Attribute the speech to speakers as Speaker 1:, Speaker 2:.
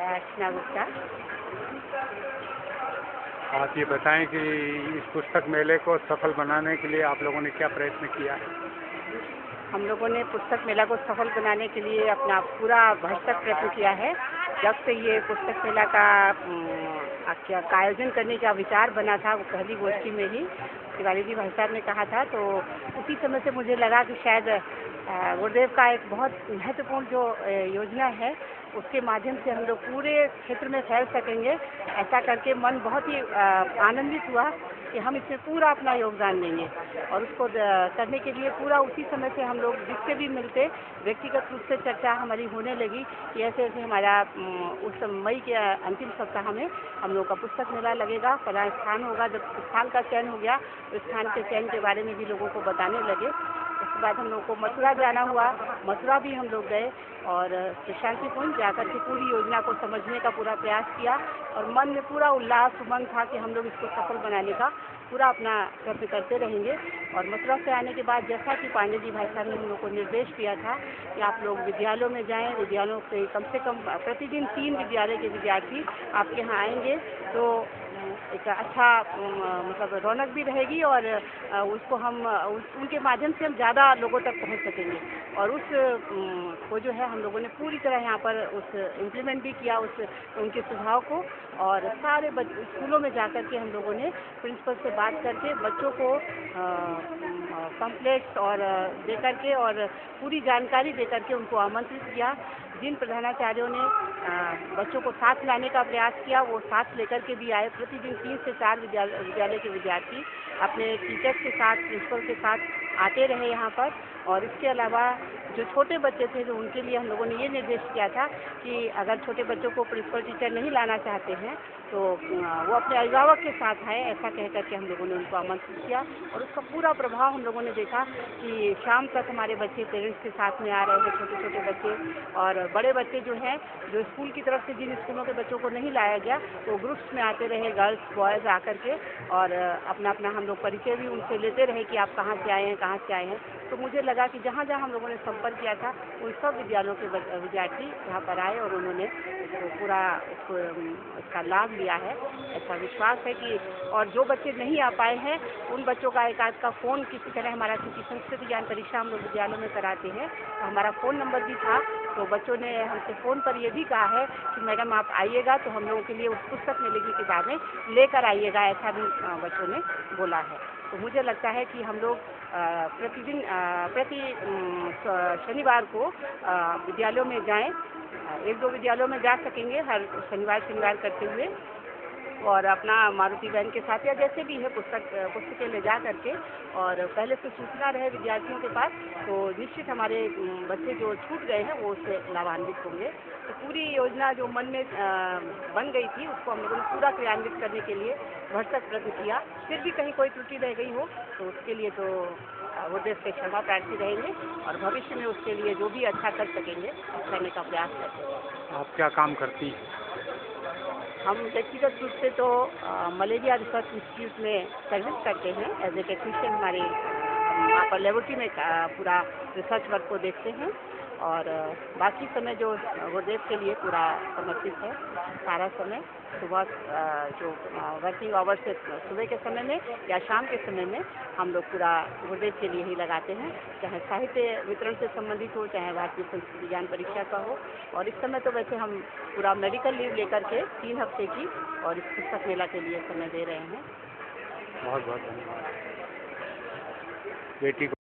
Speaker 1: मैं अर्चना गुप्ता।
Speaker 2: आप ये बताएं कि इस पुस्तक मेले को सफल बनाने के लिए आप लोगों ने क्या प्रयत्न किया है?
Speaker 1: हम लोगों ने पुस्तक मेला को सफल बनाने के लिए अपना पूरा भरसक प्रयत्न किया है। जब से ये पुस्तक मेला का आयोजन करने का विचार बना था, वो पहली गोष्ठी में ही तिवारी जी भाई साहब ने कहा था, तो उसी समय से मुझे लगा कि शायद गुरुदेव का एक बहुत महत्वपूर्ण जो योजना है उसके माध्यम से हम लोग पूरे क्षेत्र में फैल सकेंगे। ऐसा करके मन बहुत ही आनंदित हुआ कि हम इसमें पूरा अपना योगदान देंगे और उसको करने के लिए पूरा उसी समय से हम लोग जिससे भी मिलते व्यक्तिगत रूप से चर्चा हमारी होने लगी कि ऐसे ऐसे हमारा उस मई के अंतिम सप्ताह में हम लोग का पुस्तक मेला लगेगा, फला स्थान होगा। जब स्थान का चयन हो गया तो स्थान के चयन के बारे में भी लोगों को बताने लगे। उसके बाद हम लोग को मथुरा जाना हुआ, मथुरा भी हम लोग गए और शांतिपूर्ण जाकर के पूरी योजना को समझने का पूरा प्रयास किया और मन में पूरा उल्लास उमंग था कि हम लोग इसको सफल बनाने का पूरा अपना प्रयत्न करते रहेंगे। और मथुरा से आने के बाद जैसा कि पांडे जी भाई साहब ने हम लोग को निर्देश दिया था कि आप लोग विद्यालयों में जाएं, विद्यालयों से कम प्रतिदिन 3 विद्यालय के विद्यार्थी आपके यहाँ आएंगे तो एक अच्छा मतलब रौनक भी रहेगी और उसको हम उनके माध्यम से हम ज़्यादा लोगों तक पहुंच सकेंगे। और उस को जो है हम लोगों ने पूरी तरह यहाँ पर उस इम्प्लीमेंट भी किया उस उनके सुझाव को। और सारे स्कूलों में जाकर के हम लोगों ने प्रिंसिपल से बात करके बच्चों को पम्फलेट्स और दे करके और पूरी जानकारी दे करके उनको आमंत्रित किया। जिन प्रधानाचार्यों ने बच्चों को साथ लाने का प्रयास किया वो साथ लेकर के भी आए। प्रतिदिन 3 से 4 विद्यालय के विद्यार्थी अपने टीचर्स के साथ, प्रिंसिपल के साथ आते रहे यहाँ पर। और इसके अलावा जो छोटे बच्चे थे जो उनके लिए हम लोगों ने ये निर्देश किया था कि अगर छोटे बच्चों को प्रिंसिपल टीचर नहीं लाना चाहते हैं तो वो अपने अभिभावक के साथ आए, ऐसा कह करके हम लोगों ने उनको आमंत्रित किया। और उसका पूरा प्रभाव हम लोगों ने देखा कि शाम तक हमारे बच्चे पेरेंट्स के साथ में आ रहे हैं, छोटे छोटे बच्चे और बड़े बच्चे जो हैं, जो स्कूल की तरफ से जिन स्कूलों के बच्चों को नहीं लाया गया वो ग्रुप्स में आते रहे, गर्ल्स बॉयज़ आकर के और अपना अपना हम लोग परिचय भी उनसे लेते रहे कि आप कहाँ से आए हैं, कहाँ से आए हैं। तो मुझे लगा कि जहाँ जहाँ हम लोगों ने संपर्क किया था उन सब विद्यालयों के विद्यार्थी यहाँ पर आए और उन्होंने इसको पूरा इसका लाभ लिया है। ऐसा विश्वास है कि और जो बच्चे नहीं आ पाए हैं उन बच्चों का एक आध का फ़ोन किसी तरह हमारा क्योंकि संस्कृत ज्ञान परीक्षा हम लोग विद्यालयों में कराते हैं तो हमारा फ़ोन नंबर भी था। तो बच्चों ने हमसे फ़ोन पर ये भी कहा है कि मैडम आप आइएगा तो हम लोगों के लिए उस पुस्तक मेले की किताबें लेकर आइएगा, ऐसा भी बच्चों ने बोला है। तो मुझे लगता है कि हम लोग प्रतिदिन प्रति शनिवार को विद्यालयों में जाएं, 1-2 विद्यालयों में जा सकेंगे हर शनिवार करते हुए और अपना मारुति वैन के साथ या जैसे भी है पुस्तकें ले जा करके और पहले से सूचना रहे विद्यार्थियों के पास तो निश्चित हमारे बच्चे जो छूट गए हैं वो उससे लाभान्वित होंगे। तो पूरी योजना जो मन में बन गई थी उसको हम लोगों ने पूरा क्रियान्वित करने के लिए भरसक प्रयत्न किया। फिर भी कहीं कोई त्रुटि रह गई हो तो उसके लिए तो गुरुदेव से क्षमा प्रार्थी रहेंगे और भविष्य में उसके लिए जो भी अच्छा कर सकेंगे करने का प्रयास करेंगे।
Speaker 2: आप क्या काम करती हैं?
Speaker 1: हम व्यक्तिगत रूप से तो मलेरिया रिसर्च इंस्टीट्यूट में सर्विस करते हैं एज ए टेक्नीशियन। हमारे वहाँ पर लेबोरेटरी में पूरा रिसर्च वर्क को देखते हैं और बाकी समय जो गुरुदेव के लिए पूरा समर्पित है। सारा समय सुबह जो वर्किंग आवर्स से सुबह के समय में या शाम के समय में हम लोग पूरा गुरुदेव के लिए ही लगाते हैं, चाहे साहित्य वितरण से संबंधित हो, चाहे भारतीय संस्कृत ज्ञान परीक्षा का हो। और इस समय तो वैसे हम पूरा मेडिकल लीव लेकर के 3 हफ्ते की और इस पुस्तक मेला के लिए समय दे रहे हैं।
Speaker 2: बहुत बहुत धन्यवाद। बेटी को